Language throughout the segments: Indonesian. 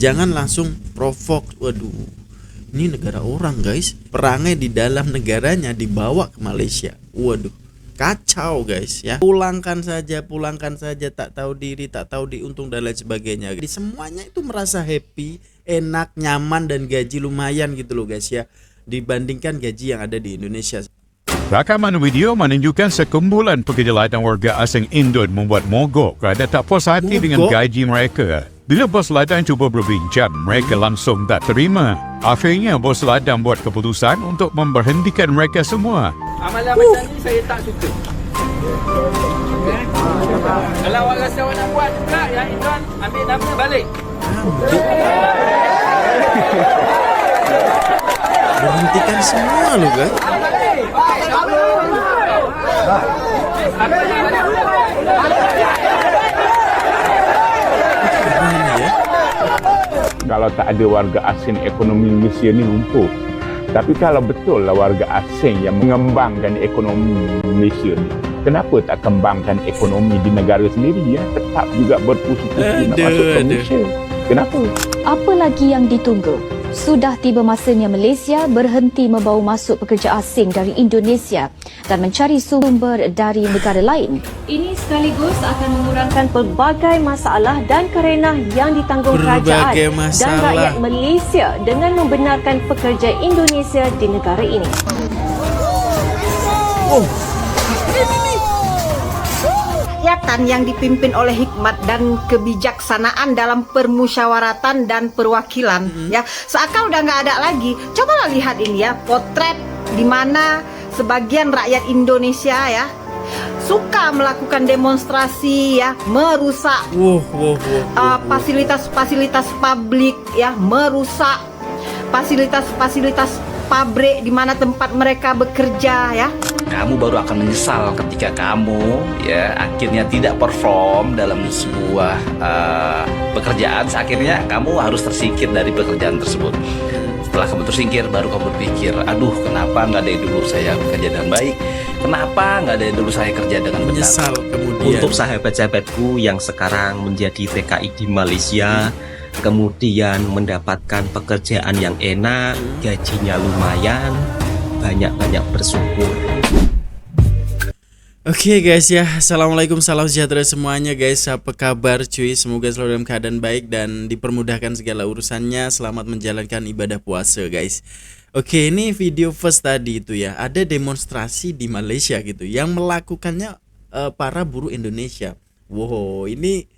Jangan langsung provok. Waduh, ini negara orang guys, perangnya di dalam negaranya dibawa ke Malaysia. Waduh, kacau guys ya. Pulangkan saja, tak tahu diri, tak tahu diuntung dan lain sebagainya. Jadi semuanya itu merasa happy, enak, nyaman, dan gaji lumayan gitu loh guys ya, dibandingkan gaji yang ada di Indonesia. Rakaman video menunjukkan sekumpulan pekerja ladang warga asing Indon membuat mogok kerana tak puas hati dengan gaji mereka. Bila bos ladang cuba berbincang, mereka langsung tak terima. Akhirnya bos ladang buat keputusan untuk memberhentikan mereka semua. Amalan macam ni saya tak suka. Kalau awak rasa awak nak buat juga, yang Indon ambil nama balik. Berhentikan semua loh guys. Kalau tak ada warga asing, ekonomi Malaysia ni lumpuh. Tapi kalau betul lah warga asing yang mengembangkan ekonomi Malaysia ni, kenapa tak kembangkan ekonomi di negara sendiri ya? Tetap juga berpusu-pusu nak masuk ke Malaysia. Kenapa? Apa lagi yang ditunggu? Sudah tiba masanya Malaysia berhenti membawa masuk pekerja asing dari Indonesia dan mencari sumber dari negara lain. Ini sekaligus akan mengurangkan pelbagai masalah dan kerenah yang ditanggung kerajaan dan rakyat Malaysia dengan membenarkan pekerja Indonesia di negara ini. Rakyatan yang dipimpin oleh hikmat dan kebijaksanaan dalam permusyawaratan dan perwakilan ya, seakan udah nggak ada lagi. Cobalah lihat ini ya, potret di mana sebagian rakyat Indonesia ya suka melakukan demonstrasi ya, merusak fasilitas-fasilitas publik ya, merusak fasilitas-fasilitas pabrik di mana tempat mereka bekerja ya. Kamu baru akan menyesal ketika kamu ya akhirnya tidak perform dalam sebuah pekerjaan. Akhirnya kamu harus tersingkir dari pekerjaan tersebut. Setelah kamu tersingkir, baru kamu berpikir, aduh kenapa nggak dari dulu saya bekerja dengan baik, kenapa nggak dari dulu saya kerja dengan benar. Menyesal kemudian. Untuk sahabat-sahabatku yang sekarang menjadi TKI di Malaysia, kemudian mendapatkan pekerjaan yang enak, gajinya lumayan, banyak-banyak bersyukur. Oke guys ya, assalamualaikum, salam sejahtera semuanya guys. Apa kabar cuy? Semoga selalu dalam keadaan baik dan dipermudahkan segala urusannya. Selamat menjalankan ibadah puasa guys. Oke, ini video first tadi itu ya, ada demonstrasi di Malaysia gitu yang melakukannya para buruh Indonesia. Wow, ini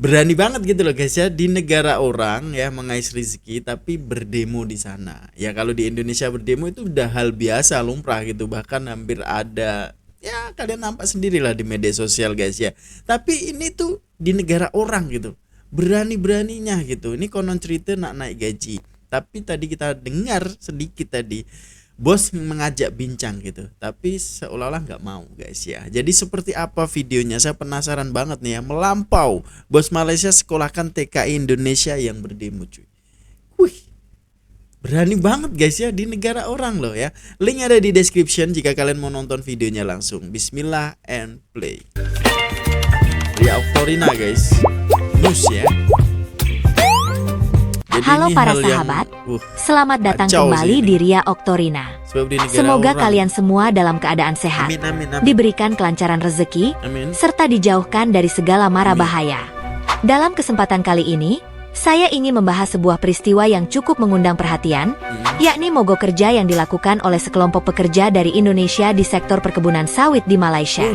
berani banget gitu loh guys ya, di negara orang ya mengais rezeki tapi berdemo di sana. Ya kalau di Indonesia berdemo itu udah hal biasa, lumrah gitu, bahkan hampir ada. Ya kalian nampak sendirilah di media sosial guys ya. Tapi ini tuh di negara orang gitu, berani-beraninya gitu. Ini konon cerita nak naik gaji. Tapi tadi kita dengar sedikit tadi, bos mengajak bincang gitu, tapi seolah-olah nggak mau guys ya. Jadi seperti apa videonya? Saya penasaran banget nih ya. Melampau, bos Malaysia sekolahkan TKI Indonesia yang berdemo cuy. Wih, berani banget guys ya, di negara orang loh ya. Link ada di description jika kalian mau nonton videonya langsung. Bismillah and play. Ria Oktorina guys, news ya. Jadi halo para sahabat, selamat datang kembali di Ria Oktorina. Semoga kalian semua dalam keadaan sehat, diberikan kelancaran rezeki, serta dijauhkan dari segala mara bahaya. Dalam kesempatan kali ini, saya ingin membahas sebuah peristiwa yang cukup mengundang perhatian, yakni mogok kerja yang dilakukan oleh sekelompok pekerja dari Indonesia di sektor perkebunan sawit di Malaysia.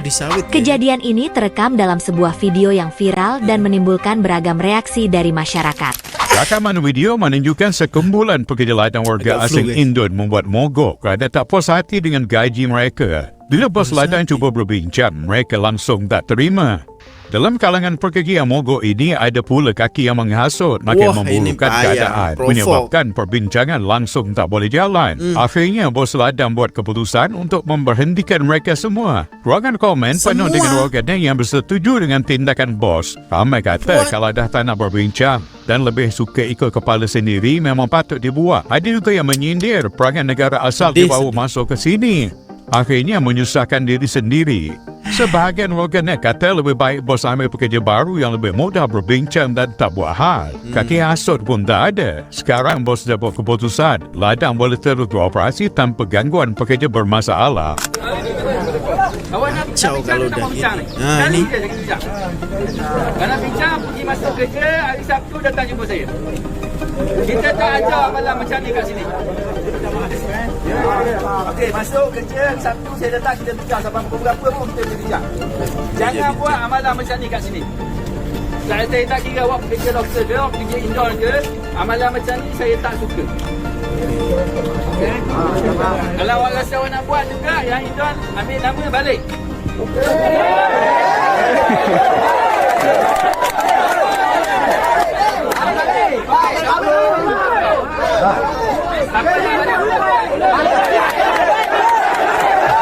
Kejadian ini terekam dalam sebuah video yang viral dan menimbulkan beragam reaksi dari masyarakat. Rakaman video menunjukkan sekumpulan pekerja ladang warga asing Indon membuat mogok kerana tak puas hati dengan gaji mereka. Bila bos ladang cuba berbincang, mereka langsung tak terima. Dalam kalangan pekerja yang mogok ini ada pula kaki yang menghasut makin memburukkan keadaan, menyebabkan perbincangan langsung tak boleh jalan. Akhirnya bos ladang buat keputusan untuk memberhentikan mereka semua. Ruangan komen penuh dengan warganet yang bersetuju dengan tindakan bos. Ramai kata kalau dah tak nak berbincang dan lebih suka ikut kepala sendiri memang patut dibuat. Ada juga yang menyindir perangai negara asal dibawa masuk ke sini. Akhirnya menyusahkan diri sendiri. Sebahagian warganet kata lebih baik bos ambil pekerja baru yang lebih mudah berbincang dan tak buat hal. Kaki hasut pun tak ada. Sekarang bos dah buat keputusan. Ladang boleh terus beroperasi tanpa gangguan pekerja bermasalah. Awak nak Kacau kalau dah bincang gini. ni. Ha, Kali ni. je kita bincang. Kalau bincang, pergi masuk kerja, hari Sabtu datang jumpa saya. Kita tak ajar malam macam ni kat sini. Okey, masuk kerja, Sabtu saya datang, kita bincang sampai pukul berapa pun kita boleh bincang. Jangan buat amalan macam ni kat sini. Saya tak kira awak pekerja doktor ke, awak pekerja indoor ke, amalan macam ni saya tak suka. Okay. Kalau awak rasa awak nak buat juga, yang indoor ambil nama balik.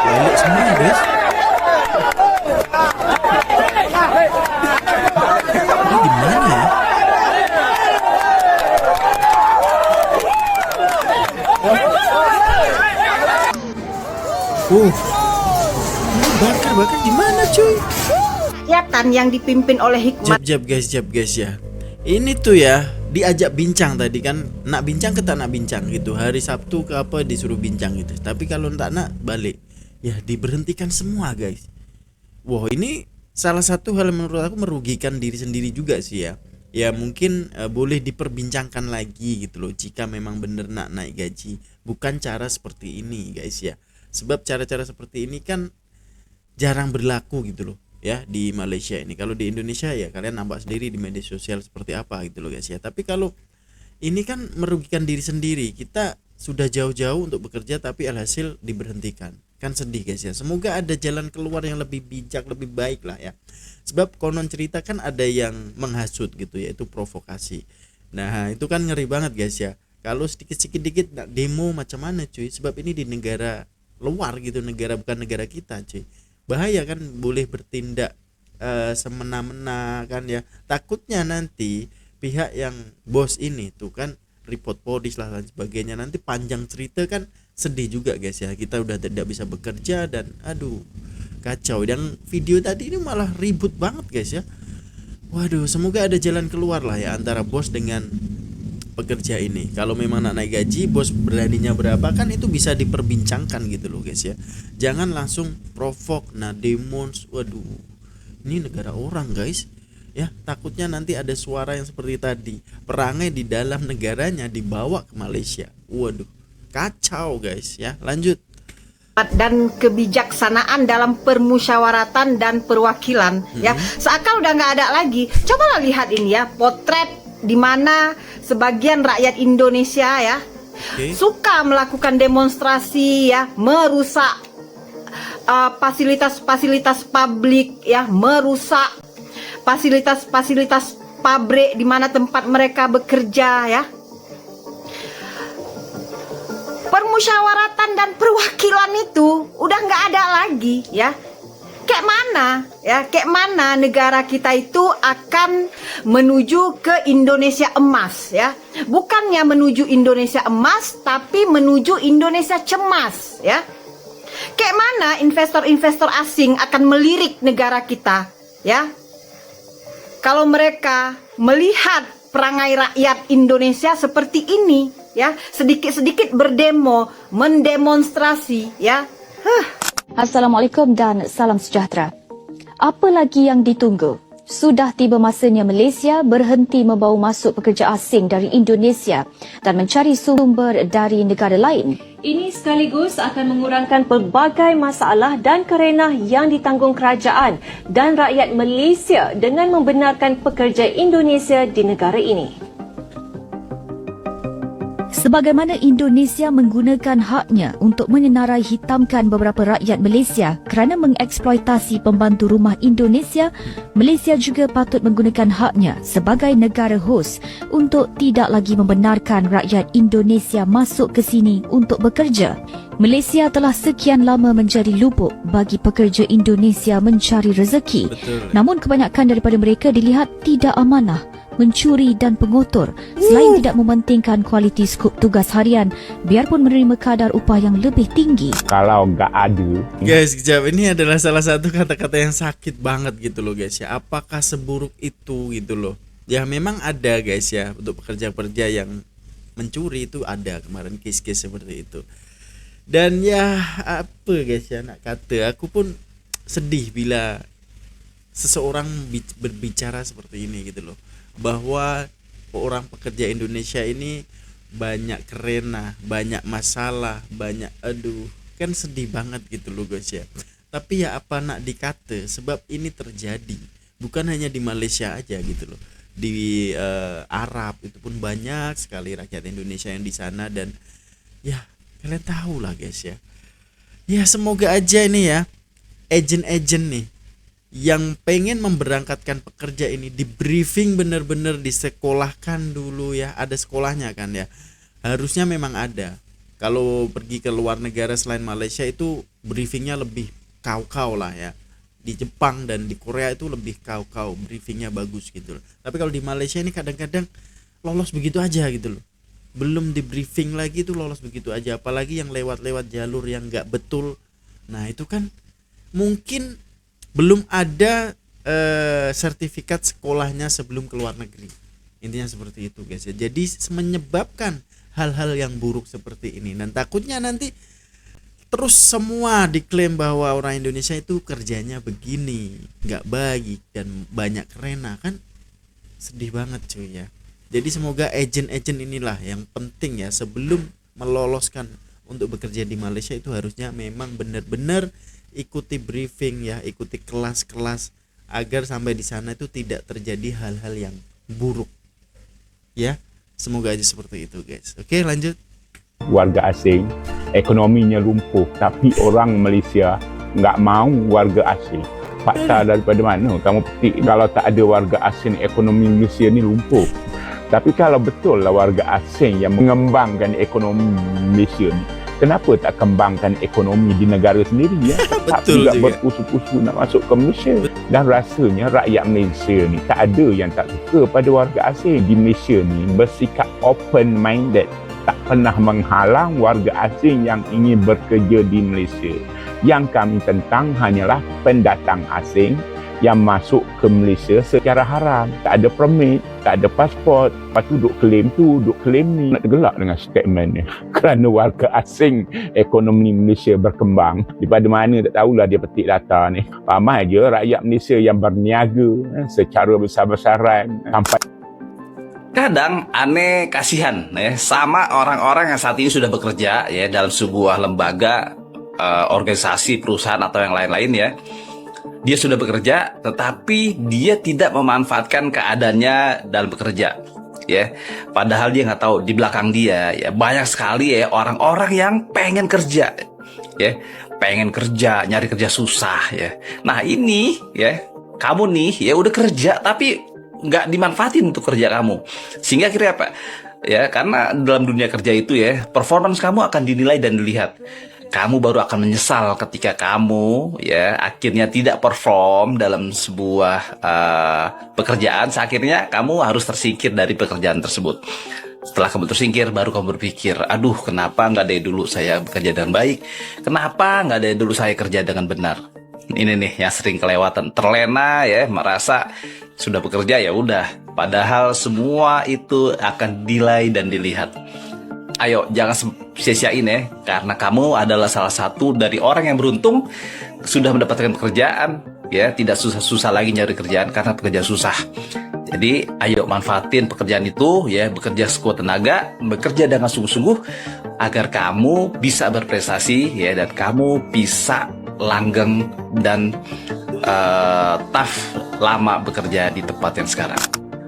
Balik semua guys. Ini gimana ya? Bakar gimana cuy? Kegiatan yang dipimpin oleh Hikmat Jap guys ya. Ini tuh ya diajak bincang tadi kan, nak bincang ke tak nak bincang gitu. Hari Sabtu ke apa disuruh bincang gitu. Tapi kalau tak nak balik, ya diberhentikan semua guys. Wah ini salah satu hal yang menurut aku merugikan diri sendiri juga sih ya. Ya mungkin boleh diperbincangkan lagi gitu loh. Jika memang bener nak naik gaji, bukan cara seperti ini guys ya. Sebab cara-cara seperti ini kan jarang berlaku gitu loh ya di Malaysia ini. Kalau di Indonesia ya kalian nampak sendiri di media sosial seperti apa gitu loh guys ya. Tapi kalau ini kan merugikan diri sendiri. Kita sudah jauh-jauh untuk bekerja tapi alhasil diberhentikan. Kan sedih guys ya. Semoga ada jalan keluar yang lebih bijak, lebih baik lah ya. Sebab konon cerita kan ada yang menghasut gitu ya, itu provokasi. Nah itu kan ngeri banget guys ya. Kalau sedikit-sedikit nak demo macam mana cuy. Sebab ini di negara luar gitu, negara bukan negara kita cuy. Bahaya kan, boleh bertindak semena-mena kan ya. Takutnya nanti pihak yang bos ini tuh kan report polis lah dan sebagainya. Nanti panjang cerita kan sedih juga guys ya. Kita udah tidak bisa bekerja dan aduh kacau. Dan video tadi ini malah ribut banget guys ya. Waduh, semoga ada jalan keluar lah ya antara bos dengan pekerja ini. Kalau memang nak naik gaji, bos beraninya berapa kan itu bisa diperbincangkan gitu loh guys ya. Jangan langsung provok, nah demons. Waduh, ini negara orang guys ya. Takutnya nanti ada suara yang seperti tadi, perangai di dalam negaranya dibawa ke Malaysia. Waduh, kacau guys ya. Lanjut. dan kebijaksanaan dalam permusyawaratan dan perwakilan ya. Seakan udah nggak ada lagi. Cobalah lihat ini ya, potret di mana sebagian rakyat Indonesia ya suka melakukan demonstrasi ya, merusak fasilitas-fasilitas publik ya, merusak fasilitas-fasilitas pabrik di mana tempat mereka bekerja ya. Permusyawaratan dan perwakilan itu udah nggak ada lagi ya. Kayak mana negara kita itu akan menuju ke Indonesia emas ya. Bukannya menuju Indonesia emas, tapi menuju Indonesia cemas ya. Kayak mana investor-investor asing akan melirik negara kita ya. Kalau mereka melihat perangai rakyat Indonesia seperti ini ya, sedikit-sedikit berdemo, mendemonstrasi ya. Assalamualaikum dan salam sejahtera. Apa lagi yang ditunggu? Sudah tiba masanya Malaysia berhenti membawa masuk pekerja asing dari Indonesia dan mencari sumber dari negara lain. Ini sekaligus akan mengurangkan pelbagai masalah dan kerenah yang ditanggung kerajaan dan rakyat Malaysia dengan membenarkan pekerja Indonesia di negara ini. Sebagaimana Indonesia menggunakan haknya untuk menyenarai hitamkan beberapa rakyat Malaysia kerana mengeksploitasi pembantu rumah Indonesia, Malaysia juga patut menggunakan haknya sebagai negara hos untuk tidak lagi membenarkan rakyat Indonesia masuk ke sini untuk bekerja. Malaysia telah sekian lama menjadi lubuk bagi pekerja Indonesia mencari rezeki. Namun kebanyakan daripada mereka dilihat tidak amanah, mencuri dan pengotor selain tidak mementingkan kualiti skop tugas harian biarpun menerima kadar upah yang lebih tinggi. Kalau nggak ada, Guys, kejap, ini adalah salah satu kata-kata yang sakit banget gitu loh guys ya. Apakah seburuk itu gitu loh? Ya memang ada guys ya, untuk pekerja-pekerja yang mencuri itu ada kemarin case-case seperti itu. Dan ya apa guys ya, nak kata aku pun sedih bila seseorang berbicara seperti ini gitu loh, bahwa orang pekerja Indonesia ini banyak kerena, banyak masalah, banyak aduh, kan sedih banget gitu loh guys ya. Tapi ya apa nak dikata, sebab ini terjadi bukan hanya di Malaysia aja gitu loh, di Arab itu pun banyak sekali rakyat Indonesia yang di sana. Dan ya kalian tahu lah guys ya. Ya semoga aja ini ya agen-agen nih yang pengen memberangkatkan pekerja ini di briefing, bener-bener disekolahkan dulu ya. Ada sekolahnya kan ya, harusnya memang ada. Kalau pergi ke luar negara selain Malaysia itu briefingnya lebih kau-kau lah ya. Di Jepang dan di Korea itu lebih kau-kau, briefingnya bagus gitu loh. Tapi kalau di Malaysia ini kadang-kadang lolos begitu aja gitu loh, belum di briefing lagi tuh lolos begitu aja. Apalagi yang lewat-lewat jalur yang nggak betul. Nah itu kan mungkin belum ada sertifikat sekolahnya sebelum ke luar negeri. Intinya seperti itu guys ya. Jadi menyebabkan hal-hal yang buruk seperti ini. Dan takutnya nanti terus semua diklaim bahwa orang Indonesia itu kerjanya begini, nggak baik dan banyak kerena, kan sedih banget cuy ya. Jadi semoga agen-agen inilah yang penting ya, sebelum meloloskan untuk bekerja di Malaysia itu harusnya memang benar-benar ikuti briefing ya, ikuti kelas-kelas agar sampai di sana itu tidak terjadi hal-hal yang buruk ya. Semoga aja seperti itu guys. Oke lanjut. warga asing ekonominya lumpuh, tapi orang Malaysia nggak mau warga asing. Fakta daripada mana kamu petik kalau tak ada warga asing ekonomi Malaysia ni lumpuh. Tapi kalau betul lah warga asing yang mengembangkan ekonomi Malaysia ni, kenapa tak kembangkan ekonomi di negara sendiri ya? Tak juga berpusu-pusu nak masuk ke Malaysia. Dan rasanya rakyat Malaysia ni tak ada yang tak suka pada warga asing. Di Malaysia ni bersikap open minded, tak pernah menghalang warga asing yang ingin bekerja di Malaysia. Yang kami tentang hanyalah pendatang asing yang masuk ke Malaysia secara haram, tak ada permit, tak ada pasport, lepas tu duk claim ni. Nak tergelak dengan statement ni. Kerana warga asing ekonomi Malaysia berkembang. Daripada mana tak tahulah dia petik data ni. Ramai je rakyat Malaysia yang berniaga secara besar-besaran sampai. Kadang aneh kasihan ya sama orang-orang yang saat ini sudah bekerja ya dalam sebuah lembaga, organisasi, perusahaan atau yang lain-lain ya. Dia sudah bekerja, tetapi dia tidak memanfaatkan keadaannya dalam bekerja, ya. Padahal dia nggak tahu di belakang dia, ya banyak sekali ya orang-orang yang pengen kerja, ya, pengen kerja, nyari kerja susah, ya. Nah ini, ya, kamu nih, ya udah kerja, tapi nggak dimanfaatin untuk kerja kamu, sehingga akhirnya apa? Ya, karena dalam dunia kerja itu ya, performance kamu akan dinilai dan dilihat. Kamu baru akan menyesal ketika kamu ya akhirnya tidak perform dalam sebuah pekerjaan. Akhirnya kamu harus tersingkir dari pekerjaan tersebut. Setelah kamu tersingkir, baru kamu berpikir, aduh kenapa nggak dari dulu saya bekerja dengan baik? Kenapa nggak dari dulu saya kerja dengan benar? Ini nih yang sering kelewatan, terlena ya, merasa sudah bekerja ya udah. Padahal semua itu akan dinilai dan dilihat. Ayo jangan sia-siain ya, karena kamu adalah salah satu dari orang yang beruntung sudah mendapatkan pekerjaan ya, tidak susah-susah lagi nyari kerjaan karena pekerjaan susah. Jadi ayo manfaatin pekerjaan itu ya, bekerja sekuat tenaga, bekerja dengan sungguh-sungguh agar kamu bisa berprestasi ya, dan kamu bisa langgeng dan tough lama bekerja di tempat yang sekarang.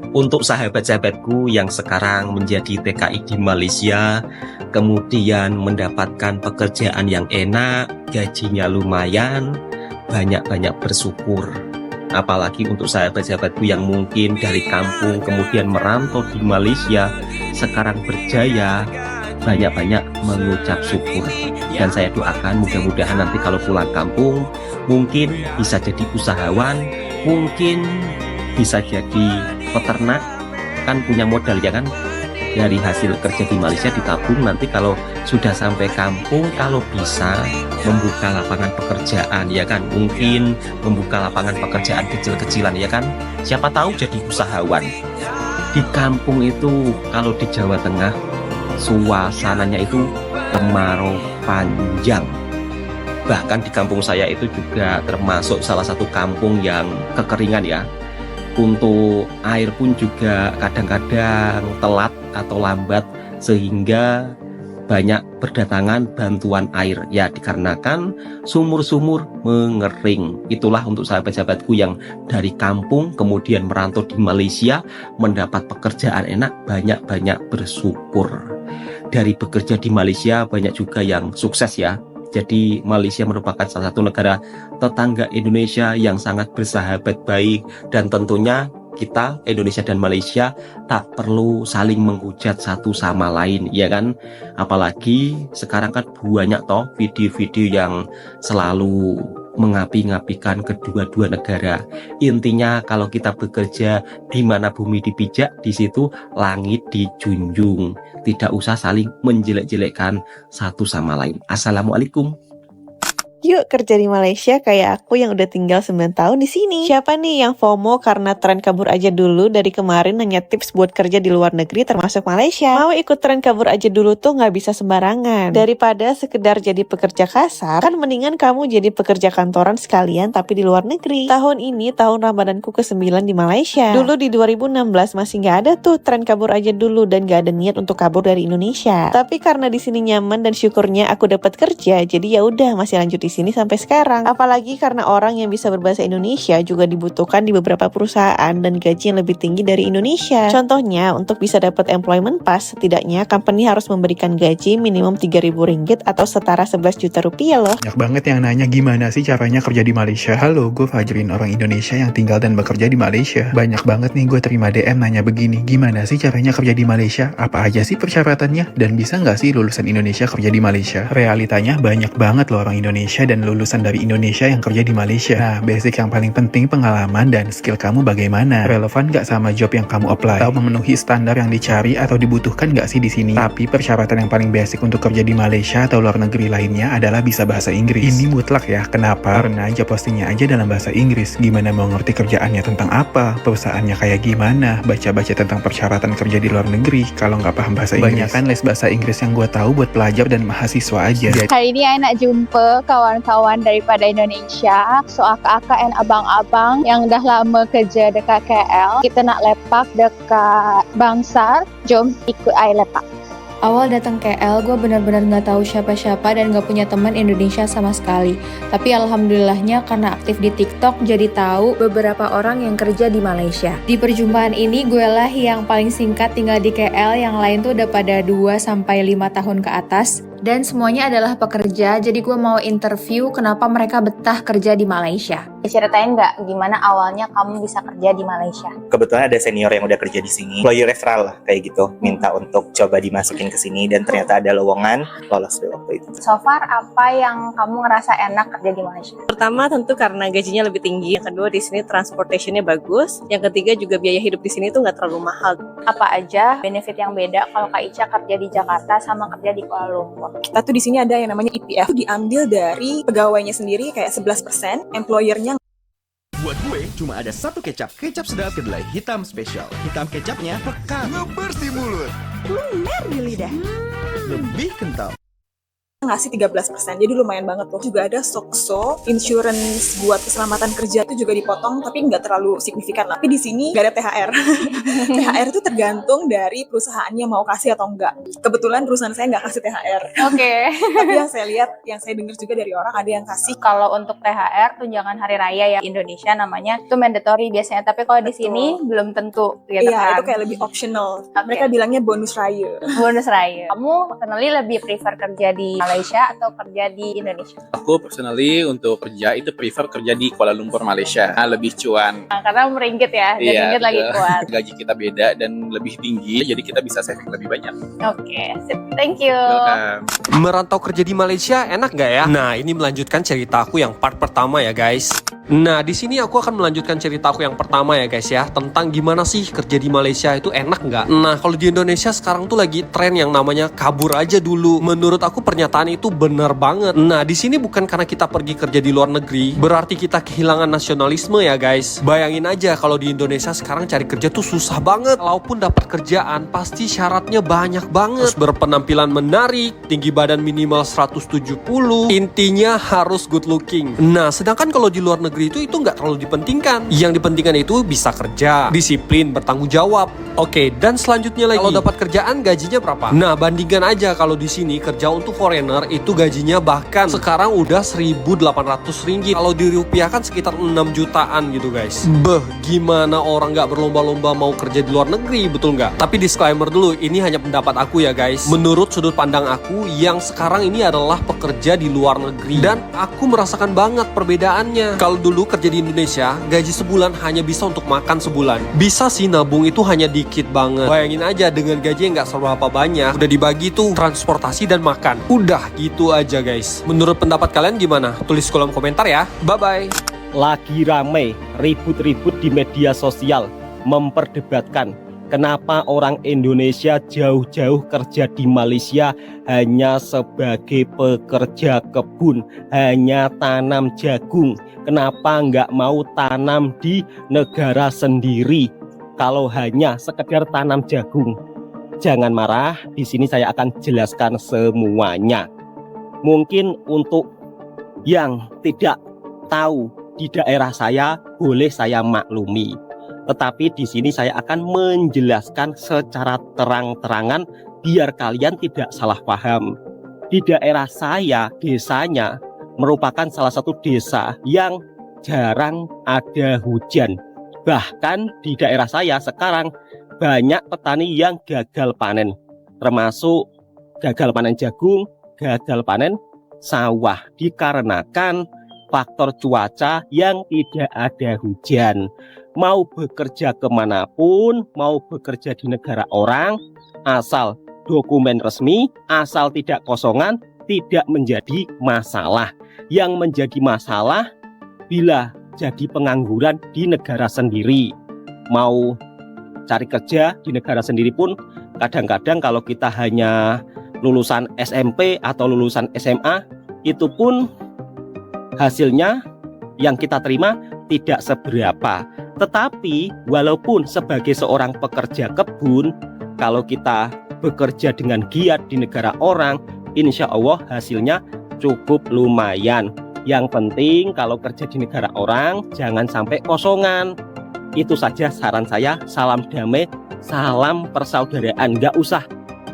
Untuk sahabat-sahabatku yang sekarang menjadi TKI di Malaysia, kemudian mendapatkan pekerjaan yang enak, gajinya lumayan, banyak-banyak bersyukur. Apalagi untuk sahabat-sahabatku yang mungkin dari kampung kemudian merantau di Malaysia, sekarang berjaya, banyak-banyak mengucap syukur. Dan saya doakan mudah-mudahan nanti kalau pulang kampung, mungkin bisa jadi usahawan, mungkin bisa jadi peternak, kan punya modal ya kan, dari hasil kerja di Malaysia ditabung, nanti kalau sudah sampai kampung kalau bisa membuka lapangan pekerjaan ya kan, mungkin membuka lapangan pekerjaan kecil-kecilan ya kan, siapa tahu jadi usahawan. Di kampung itu kalau di Jawa Tengah suasananya itu kemarau panjang. Bahkan di kampung saya itu juga termasuk salah satu kampung yang kekeringan ya. Untuk air pun juga kadang-kadang telat atau lambat, sehingga banyak berdatangan bantuan air ya, dikarenakan sumur-sumur mengering. Itulah untuk sahabat-sahabatku yang dari kampung kemudian merantau di Malaysia, mendapat pekerjaan enak, banyak-banyak bersyukur. Dari bekerja di Malaysia banyak juga yang sukses ya. Jadi Malaysia merupakan salah satu negara tetangga Indonesia yang sangat bersahabat baik, dan tentunya kita Indonesia dan Malaysia tak perlu saling menghujat satu sama lain ya kan. Apalagi sekarang kan banyak toh video-video yang selalu mengapi-ngapikan kedua-dua negara. Intinya kalau kita bekerja di mana bumi dipijak, di situ langit dijunjung. Tidak usah saling menjelek-jelekkan satu sama lain. Assalamualaikum. Yuk kerja di Malaysia kayak aku yang udah tinggal 9 tahun di sini. Siapa nih yang FOMO karena tren kabur aja dulu dari kemarin nanya tips buat kerja di luar negeri termasuk Malaysia? Mau ikut tren kabur aja dulu tuh nggak bisa sembarangan. Daripada sekedar jadi pekerja kasar, kan mendingan kamu jadi pekerja kantoran sekalian tapi di luar negeri. Tahun ini tahun Ramadanku ke-9 di Malaysia. Dulu di 2016 masih nggak ada tuh tren kabur aja dulu dan nggak ada niat untuk kabur dari Indonesia. Tapi karena di sini nyaman dan syukurnya aku dapat kerja, jadi ya udah masih lanjut di sini sampai sekarang. Apalagi karena orang yang bisa berbahasa Indonesia juga dibutuhkan di beberapa perusahaan dan gaji yang lebih tinggi dari Indonesia. Contohnya, untuk bisa dapat employment pass, setidaknya company harus memberikan gaji minimum Rp3.000 atau setara 11 juta rupiah loh. Banyak banget yang nanya gimana sih caranya kerja di Malaysia. Halo, gue Fajrin, orang Indonesia yang tinggal dan bekerja di Malaysia. Banyak banget nih gue terima DM nanya begini, gimana sih caranya kerja di Malaysia? Apa aja sih persyaratannya? Dan bisa nggak sih lulusan Indonesia kerja di Malaysia? Realitanya banyak banget loh orang Indonesia dan lulusan dari Indonesia yang kerja di Malaysia. Nah, basic yang paling penting pengalaman dan skill kamu bagaimana. Relevan nggak sama job yang kamu apply? Atau memenuhi standar yang dicari atau dibutuhkan nggak sih di sini? Tapi persyaratan yang paling basic untuk kerja di Malaysia atau luar negeri lainnya adalah bisa bahasa Inggris. Ini mutlak ya. Kenapa? Karena job postingnya aja dalam bahasa Inggris. Gimana mau ngerti kerjaannya tentang apa? Perusahaannya kayak gimana? Baca-baca tentang persyaratan kerja di luar negeri kalau nggak paham bahasa Inggris. Banyakan les bahasa Inggris yang gue tahu buat pelajar dan mahasiswa aja. Hari ini saya nak jumpa kawan-kawan daripada Indonesia, so akak-akak dan abang-abang yang dah lama kerja dekat KL. Kita nak lepak dekat Bangsar, jom ikut saya lepak. Awal datang KL, gue benar-benar nggak tahu siapa-siapa dan nggak punya teman Indonesia sama sekali. Tapi alhamdulillahnya karena aktif di TikTok, jadi tahu beberapa orang yang kerja di Malaysia. Di perjumpaan ini, gue lah yang paling singkat tinggal di KL, yang lain tuh udah pada 2-5 tahun ke atas. Dan semuanya adalah pekerja, jadi gue mau interview kenapa mereka betah kerja di Malaysia. Ceritain nggak gimana awalnya kamu bisa kerja di Malaysia? Kebetulan ada senior yang udah kerja di sini, employee referral lah kayak gitu, minta untuk coba dimasukin ke sini dan ternyata ada lowongan, lolos deh waktu itu. So far apa yang kamu ngerasa enak kerja di Malaysia? Pertama tentu karena gajinya lebih tinggi, yang kedua di sini transportationnya bagus, yang ketiga juga biaya hidup di sini tuh nggak terlalu mahal. Apa aja benefit yang beda kalau Kak Ica kerja di Jakarta sama kerja di Kuala Lumpur? Kita tuh di sini ada yang namanya EPF, diambil dari pegawainya sendiri kayak 11%, employernya. Buat gue cuma ada satu kecap sedap kedelai hitam spesial. Hitam kecapnya pekat, ngebersih mulut, lumer di lidah, lebih kental. Ngasih 13%, jadi lumayan banget tuh. Juga ada Sokso, insurance buat keselamatan kerja itu juga dipotong, tapi nggak terlalu signifikan lah. Tapi di sini nggak ada THR. THR itu tergantung dari perusahaannya mau kasih atau enggak. Kebetulan perusahaan saya nggak kasih THR. Oke. Tapi yang saya lihat, yang saya dengar juga dari orang ada yang kasih. Kalau untuk THR tunjangan hari raya ya Indonesia namanya itu mandatory biasanya, tapi kalau di sini belum tentu gitu iya, kan. Itu kayak lebih optional. Mereka bilangnya bonus raya. Bonus raya. Kamu personally lebih prefer kerja di Malaysia atau kerja di Indonesia? Aku personally untuk kerja itu prefer kerja di Kuala Lumpur, Malaysia. Lebih cuan. Nah, karena meringgit ya, dan ringgit lagi kuat. Gaji kita beda dan lebih tinggi, jadi kita bisa saving lebih banyak. Oke, thank you. Welcome. Merantau kerja di Malaysia enak nggak ya? Nah, ini melanjutkan cerita aku yang part pertama ya guys. Nah, di sini aku akan melanjutkan ceritaku yang pertama ya guys ya, tentang gimana sih kerja di Malaysia itu enak nggak? Nah, kalau di Indonesia sekarang tuh lagi tren yang namanya kabur aja dulu. Menurut aku pernyataan itu benar banget. Nah, di sini bukan karena kita pergi kerja di luar negeri berarti kita kehilangan nasionalisme ya guys. Bayangin aja kalau di Indonesia sekarang cari kerja tuh susah banget. Walaupun dapat kerjaan pasti syaratnya banyak banget. Harus berpenampilan menarik, tinggi badan minimal 170, intinya harus good looking. Nah, sedangkan kalau di luar negeri itu nggak terlalu dipentingkan. Yang dipentingkan itu bisa kerja, disiplin, bertanggung jawab. Oke, dan selanjutnya lagi, kalau dapat kerjaan gajinya berapa? Nah, bandingkan aja kalau di sini kerja untuk foreigner itu gajinya bahkan sekarang udah 1.800 ringgit. Kalau dirupiahkan sekitar 6 jutaan gitu guys. Gimana orang nggak berlomba-lomba mau kerja di luar negeri, betul nggak? Tapi disclaimer dulu, ini hanya pendapat aku ya guys. Menurut sudut pandang aku yang sekarang ini adalah pekerja di luar negeri, dan aku merasakan banget perbedaannya. Kalau dulu kerja di Indonesia, gaji sebulan hanya bisa untuk makan sebulan. Bisa sih nabung itu hanya dikit banget. Bayangin aja dengan gaji yang nggak seberapa banyak, udah dibagi tuh transportasi dan makan. Udah gitu aja guys. Menurut pendapat kalian gimana? Tulis kolom komentar ya. Bye-bye. Lagi rame ribut-ribut di media sosial memperdebatkan kenapa orang Indonesia jauh-jauh kerja di Malaysia hanya sebagai pekerja kebun, hanya tanam jagung. Kenapa nggak mau tanam di negara sendiri kalau hanya sekedar tanam jagung? Jangan marah, di sini saya akan jelaskan semuanya. Mungkin untuk yang tidak tahu di daerah saya boleh saya maklumi. Tetapi di sini saya akan menjelaskan secara terang-terangan biar kalian tidak salah paham. Di daerah saya, desanya merupakan salah satu desa yang jarang ada hujan. Bahkan di daerah saya sekarang banyak petani yang gagal panen. Termasuk gagal panen jagung, gagal panen sawah. Dikarenakan faktor cuaca yang tidak ada hujan. Mau bekerja kemanapun, mau bekerja di negara orang, asal dokumen resmi, asal tidak kosongan, tidak menjadi masalah. Yang menjadi masalah bila jadi pengangguran di negara sendiri. Mau cari kerja di negara sendiri pun kadang-kadang kalau kita hanya lulusan SMP atau lulusan SMA, itu pun hasilnya yang kita terima tidak seberapa. Tetapi walaupun sebagai seorang pekerja kebun, kalau kita bekerja dengan giat di negara orang, insya Allah hasilnya cukup lumayan. Yang penting kalau kerja di negara orang jangan sampai kosongan. Itu saja saran saya. Salam damai, salam persaudaraan. Nggak usah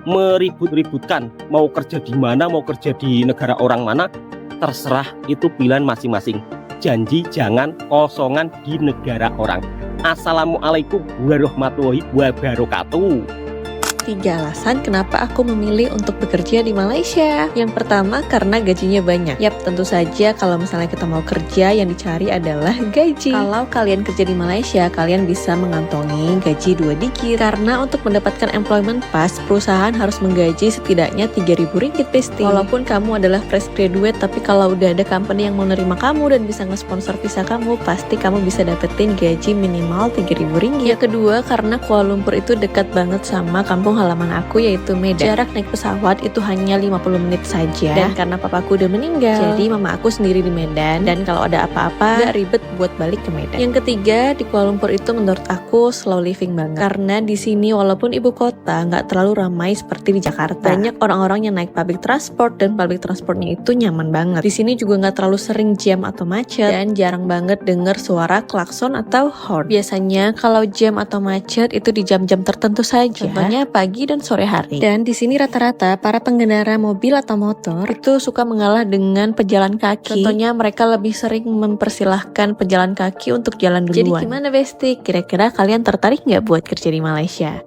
meribut-ributkan mau kerja di mana, mau kerja di negara orang mana, terserah, itu pilihan masing-masing. Janji jangan kosongan di negara orang. Assalamualaikum warahmatullahi wabarakatuh. 3 alasan kenapa aku memilih untuk bekerja di Malaysia. Yang pertama, karena gajinya banyak. Yap, tentu saja kalau misalnya kita mau kerja, yang dicari adalah gaji. Kalau kalian kerja di Malaysia, kalian bisa mengantongi gaji 2 digit. Karena untuk mendapatkan employment pass, perusahaan harus menggaji setidaknya 3.000 ringgit pasti. Walaupun kamu adalah fresh graduate, tapi kalau udah ada company yang mau nerima kamu dan bisa nge-sponsor visa kamu, pasti kamu bisa dapetin gaji minimal 3.000 ringgit. Yang kedua, karena Kuala Lumpur itu dekat banget sama kampung halaman aku, yaitu Medan. Jarak naik pesawat itu hanya 50 menit saja. Dan karena papaku udah meninggal, jadi mama aku sendiri di Medan. Dan kalau ada apa-apa, gak ribet buat balik ke Medan. Yang ketiga, di Kuala Lumpur itu menurut aku slow living banget. Karena di sini walaupun ibu kota, gak terlalu ramai seperti di Jakarta. Banyak orang-orang yang naik public transport, dan public transportnya itu nyaman banget. Di sini juga gak terlalu sering jam atau macet, dan jarang banget denger suara klakson atau horn. Biasanya kalau jam atau macet itu di jam-jam tertentu saja. Contohnya pagi dan sore hari. Dan di sini rata-rata para pengendara mobil atau motor itu suka mengalah dengan pejalan kaki. Contohnya mereka lebih sering mempersilahkan pejalan kaki untuk jalan duluan. Jadi gimana Besti? Kira-kira kalian tertarik nggak buat kerja di Malaysia?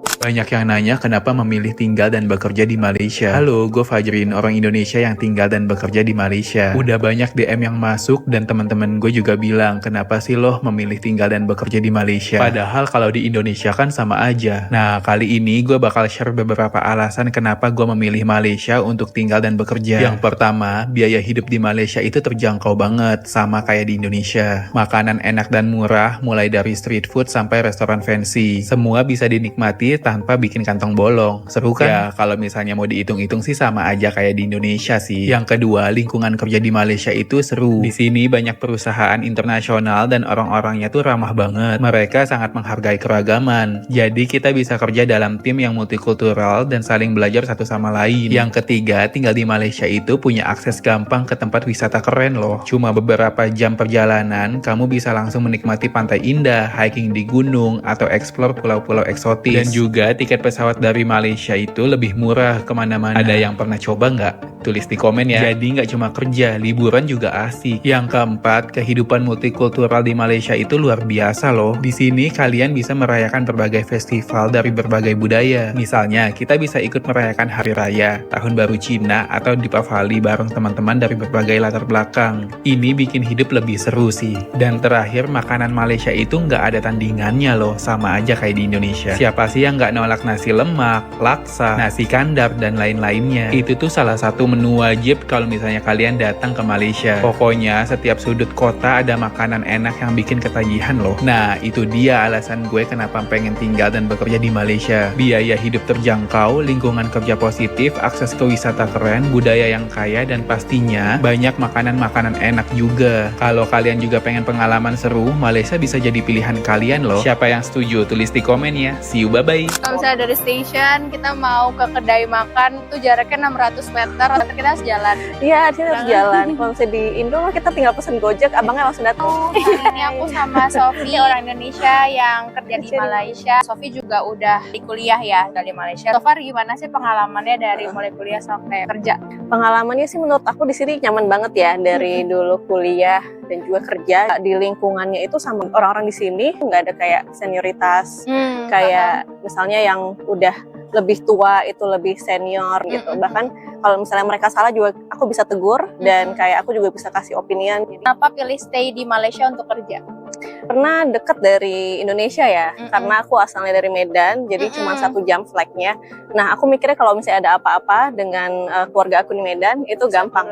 Banyak yang nanya kenapa memilih tinggal dan bekerja di Malaysia. Halo, gue Fajrin, orang Indonesia yang tinggal dan bekerja di Malaysia. Udah banyak DM yang masuk dan teman-teman gue juga bilang, kenapa sih lo memilih tinggal dan bekerja di Malaysia? Padahal kalau di Indonesia kan sama aja. Nah, kali ini gue bakal share beberapa alasan kenapa gue memilih Malaysia untuk tinggal dan bekerja. Yang pertama, biaya hidup di Malaysia itu terjangkau banget, sama kayak di Indonesia. Makanan enak dan murah, mulai dari street food sampai restoran fancy. Semua bisa dinikmati tanpa bikin kantong bolong. Seru kan? Ya, kalau misalnya mau dihitung-hitung sih sama aja kayak di Indonesia sih. Yang kedua, lingkungan kerja di Malaysia itu seru. Di sini banyak perusahaan internasional dan orang-orangnya tuh ramah banget. Mereka sangat menghargai keragaman. Jadi kita bisa kerja dalam tim yang multikultural dan saling belajar satu sama lain. Yang ketiga, tinggal di Malaysia itu punya akses gampang ke tempat wisata keren loh. Cuma beberapa jam perjalanan, kamu bisa langsung menikmati pantai indah, hiking di gunung, atau explore pulau-pulau eksotis. Dan juga tiket pesawat dari Malaysia itu lebih murah kemana-mana. Ada yang pernah coba nggak? Tulis di komen ya. Jadi nggak cuma kerja, liburan juga asik. Yang keempat, kehidupan multikultural di Malaysia itu luar biasa loh. Di sini kalian bisa merayakan berbagai festival dari berbagai budaya. Misalnya, kita bisa ikut merayakan Hari Raya, Tahun Baru Cina, atau Deepavali bareng teman-teman dari berbagai latar belakang. Ini bikin hidup lebih seru sih. Dan terakhir, makanan Malaysia itu nggak ada tandingannya loh, sama aja kayak di Indonesia. Siapa sih yang nggak nolak nasi lemak, laksa, nasi kandar, dan lain-lainnya? Itu tuh salah satu menu wajib kalau misalnya kalian datang ke Malaysia. Pokoknya setiap sudut kota ada makanan enak yang bikin ketagihan loh. Nah, itu dia alasan gue kenapa pengen tinggal dan bekerja di Malaysia. Biaya hidup terjangkau, lingkungan kerja positif, akses ke wisata keren, budaya yang kaya, dan pastinya banyak makanan-makanan enak juga. Kalau kalian juga pengen pengalaman seru, Malaysia bisa jadi pilihan kalian loh. Siapa yang setuju? Tulis di komen ya. See you, bye-bye. Kalau misalnya dari station kita mau ke kedai makan tuh jaraknya 600 meter, nanti kita harus jalan. Iya, kita harus jalan. Kalau misalnya di Indo kita tinggal pesen Gojek, abangnya langsung datang. Kali ini aku sama Sofi, orang Indonesia yang kerja di Malaysia. Sofi juga udah di kuliah ya dari Malaysia. So far gimana sih pengalamannya dari mulai kuliah sampai kerja? Pengalamannya sih menurut aku di sini nyaman banget ya, dari dulu kuliah dan juga kerja. Di lingkungannya itu sama orang-orang di sini nggak ada kayak senioritas, kayak misalnya yang udah lebih tua itu lebih senior gitu. Bahkan kalau misalnya mereka salah juga aku bisa tegur dan kayak aku juga bisa kasih opinion. Kenapa pilih stay di Malaysia untuk kerja? Karena deket dari Indonesia ya, karena aku asalnya dari Medan, jadi cuma 1 jam flightnya. Nah, aku mikirnya kalau misalnya ada apa-apa dengan keluarga aku di Medan, itu gampang,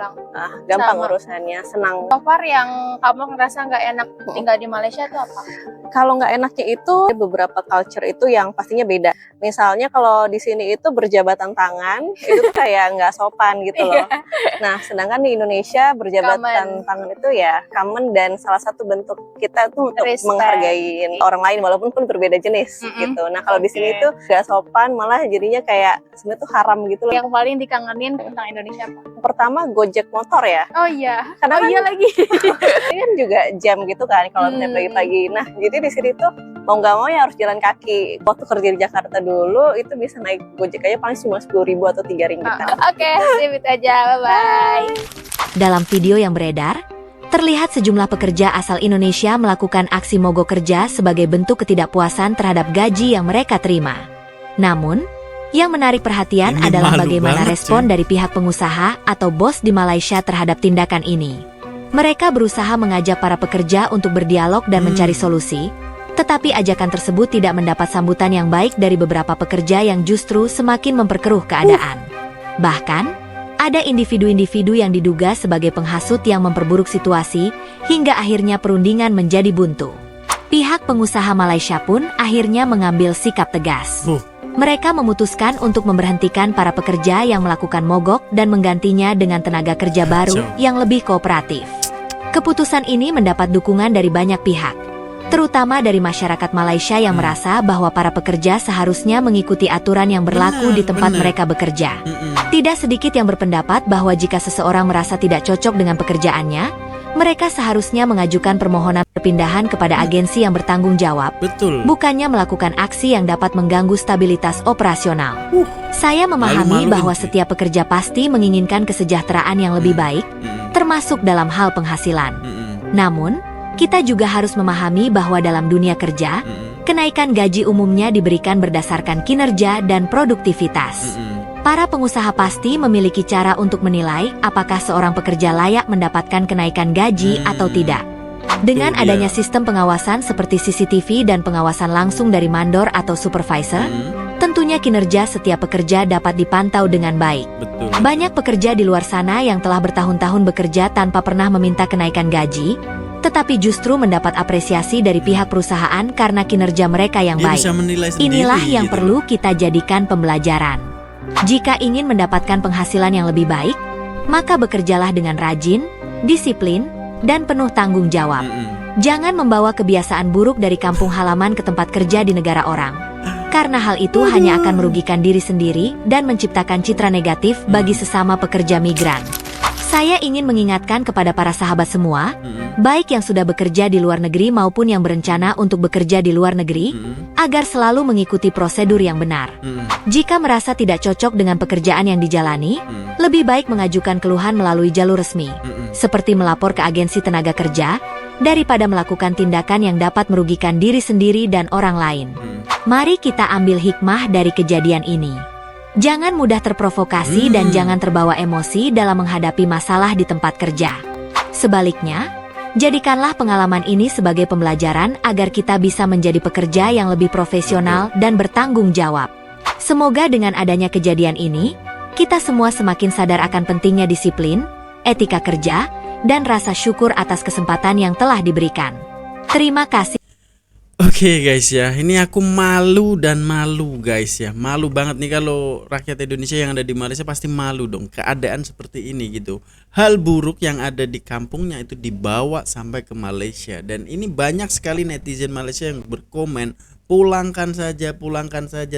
gampang urusannya, senang. So far yang kamu ngerasa nggak enak tinggal di Malaysia itu apa? Kalau nggak enaknya itu beberapa culture itu yang pastinya beda. Misalnya kalau di sini itu berjabatan tangan, itu tuh kayak nggak sopan gitu loh. Nah, sedangkan di Indonesia berjabatan tangan itu ya common, dan salah satu bentuk kita tuh untuk menghargai orang lain walaupun pun berbeda jenis gitu. Nah, kalau di sini tuh nggak sopan, malah jadinya kayak sebenarnya tuh haram gitu loh. Yang paling dikangenin tentang Indonesia apa? Pertama, Gojek motor ya. Oh iya. Karena iya lagi. Ini kan juga jam gitu kan kalau misalnya pagi-pagi. Nah, jadi di sini tuh mau nggak mau ya harus jalan kaki. Waktu kerja di Jakarta dulu itu bisa naik Gojek aja paling cuma 10.000 atau 3 ringgit. Oke, sip itu aja. Bye-bye. Dalam video yang beredar, terlihat sejumlah pekerja asal Indonesia melakukan aksi mogok kerja sebagai bentuk ketidakpuasan terhadap gaji yang mereka terima. Namun, yang menarik perhatian adalah bagaimana respon dari pihak pengusaha atau bos di Malaysia terhadap tindakan ini. Mereka berusaha mengajak para pekerja untuk berdialog dan mencari solusi, tetapi ajakan tersebut tidak mendapat sambutan yang baik dari beberapa pekerja yang justru semakin memperkeruh keadaan. Bahkan, ada individu-individu yang diduga sebagai penghasut yang memperburuk situasi, hingga akhirnya perundingan menjadi buntu. Pihak pengusaha Malaysia pun akhirnya mengambil sikap tegas. Mereka memutuskan untuk memberhentikan para pekerja yang melakukan mogok dan menggantinya dengan tenaga kerja baru yang lebih kooperatif. Keputusan ini mendapat dukungan dari banyak pihak, terutama dari masyarakat Malaysia yang merasa bahwa para pekerja seharusnya mengikuti aturan yang berlaku di tempat mereka bekerja. Tidak sedikit yang berpendapat bahwa jika seseorang merasa tidak cocok dengan pekerjaannya, mereka seharusnya mengajukan permohonan perpindahan kepada agensi yang bertanggung jawab, bukannya melakukan aksi yang dapat mengganggu stabilitas operasional. Saya memahami bahwa setiap pekerja pasti menginginkan kesejahteraan yang lebih baik, termasuk dalam hal penghasilan. Namun, kita juga harus memahami bahwa dalam dunia kerja, Kenaikan gaji umumnya diberikan berdasarkan kinerja dan produktivitas. Para pengusaha pasti memiliki cara untuk menilai apakah seorang pekerja layak mendapatkan kenaikan gaji atau tidak. Dengan adanya sistem pengawasan seperti CCTV dan pengawasan langsung dari mandor atau supervisor, tentunya kinerja setiap pekerja dapat dipantau dengan baik. Banyak pekerja di luar sana yang telah bertahun-tahun bekerja tanpa pernah meminta kenaikan gaji, tetapi justru mendapat apresiasi dari pihak perusahaan karena kinerja mereka yang baik. Inilah yang perlu kita jadikan pembelajaran. Jika ingin mendapatkan penghasilan yang lebih baik, maka bekerjalah dengan rajin, disiplin, dan penuh tanggung jawab. Jangan membawa kebiasaan buruk dari kampung halaman ke tempat kerja di negara orang. Karena hal itu hanya akan merugikan diri sendiri dan menciptakan citra negatif bagi sesama pekerja migran. Saya ingin mengingatkan kepada para sahabat semua, baik yang sudah bekerja di luar negeri maupun yang berencana untuk bekerja di luar negeri, agar selalu mengikuti prosedur yang benar. Jika merasa tidak cocok dengan pekerjaan yang dijalani, lebih baik mengajukan keluhan melalui jalur resmi, seperti melapor ke agensi tenaga kerja, daripada melakukan tindakan yang dapat merugikan diri sendiri dan orang lain. Mari kita ambil hikmah dari kejadian ini. Jangan mudah terprovokasi dan jangan terbawa emosi dalam menghadapi masalah di tempat kerja. Sebaliknya, jadikanlah pengalaman ini sebagai pembelajaran agar kita bisa menjadi pekerja yang lebih profesional dan bertanggung jawab. Semoga dengan adanya kejadian ini, kita semua semakin sadar akan pentingnya disiplin, etika kerja, dan rasa syukur atas kesempatan yang telah diberikan. Terima kasih. Oke guys ya, ini aku malu guys ya. Malu banget nih kalau rakyat Indonesia yang ada di Malaysia pasti malu dong keadaan seperti ini gitu. Hal buruk yang ada di kampungnya itu dibawa sampai ke Malaysia. Dan ini banyak sekali netizen Malaysia yang berkomen, pulangkan saja,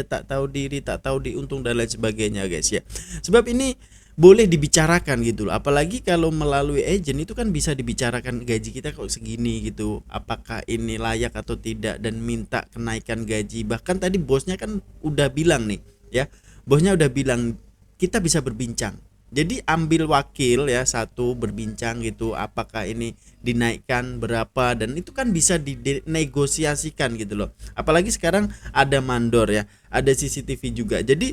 tak tahu diri, tak tahu diuntung dan lain sebagainya guys ya. Sebab ini boleh dibicarakan gitu loh. Apalagi kalau melalui agent itu kan bisa dibicarakan gaji kita kok segini gitu. Apakah ini layak atau tidak dan minta kenaikan gaji. Bahkan tadi bosnya kan udah bilang nih ya. Bosnya udah bilang kita bisa berbincang. Jadi ambil wakil ya satu berbincang gitu apakah ini dinaikkan berapa dan itu kan bisa dinegosiasikan gitu loh. Apalagi sekarang ada mandor ya, ada CCTV juga. Jadi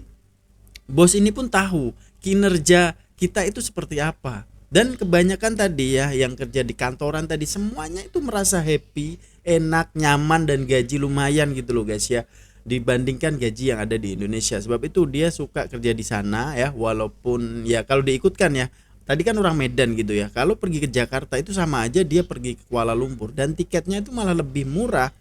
bos ini pun tahu kinerja kita itu seperti apa. Dan kebanyakan tadi ya yang kerja di kantoran tadi semuanya itu merasa happy, enak, nyaman dan gaji lumayan gitu loh guys ya. Dibandingkan gaji yang ada di Indonesia. Sebab itu dia suka kerja di sana ya, walaupun ya kalau diikutkan ya. Tadi kan orang Medan gitu ya. Kalau pergi ke Jakarta itu sama aja dia pergi ke Kuala Lumpur dan tiketnya itu malah lebih murah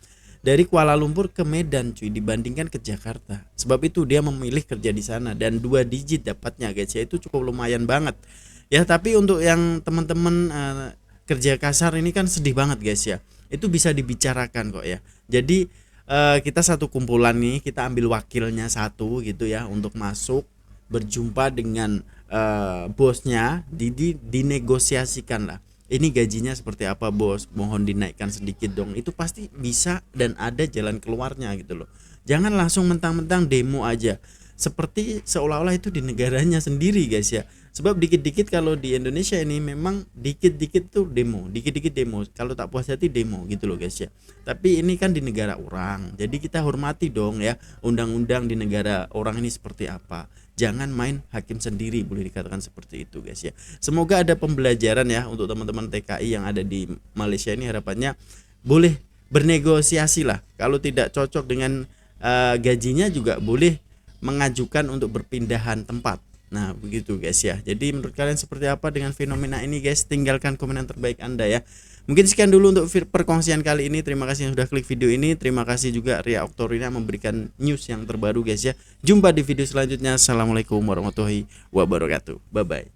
dari Kuala Lumpur ke Medan cuy dibandingkan ke Jakarta. Sebab itu dia memilih kerja di sana dan 2 digit dapatnya guys ya, itu cukup lumayan banget. Ya tapi untuk yang teman-teman kerja kasar ini kan sedih banget guys ya. Itu bisa dibicarakan kok ya. Jadi kita satu kumpulan nih, kita ambil wakilnya satu gitu ya untuk masuk berjumpa dengan bosnya, dinegosiasikan lah. Ini gajinya seperti apa bos, mohon dinaikkan sedikit dong. Itu pasti bisa dan ada jalan keluarnya gitu loh. Jangan langsung mentang-mentang demo aja, seperti seolah-olah itu di negaranya sendiri guys ya. Sebab dikit-dikit kalau di Indonesia ini memang dikit-dikit tuh demo, dikit-dikit demo. Kalau tak puas hati demo gitu loh guys ya. Tapi ini kan di negara orang, jadi kita hormati dong ya undang-undang di negara orang ini seperti apa. Jangan main hakim sendiri, boleh dikatakan seperti itu guys ya. Semoga ada pembelajaran ya untuk teman-teman TKI yang ada di Malaysia ini. Harapannya boleh bernegosiasi lah. Kalau tidak cocok dengan gajinya juga boleh mengajukan untuk berpindahan tempat. Nah begitu guys ya. Jadi menurut kalian seperti apa dengan fenomena ini guys? Tinggalkan komentar terbaik Anda ya. Mungkin sekian dulu untuk perkongsian kali ini. Terima kasih yang sudah klik video ini. Terima kasih juga Ria Oktorina memberikan news yang terbaru guys ya. Jumpa di video selanjutnya. Assalamualaikum warahmatullahi wabarakatuh. Bye bye.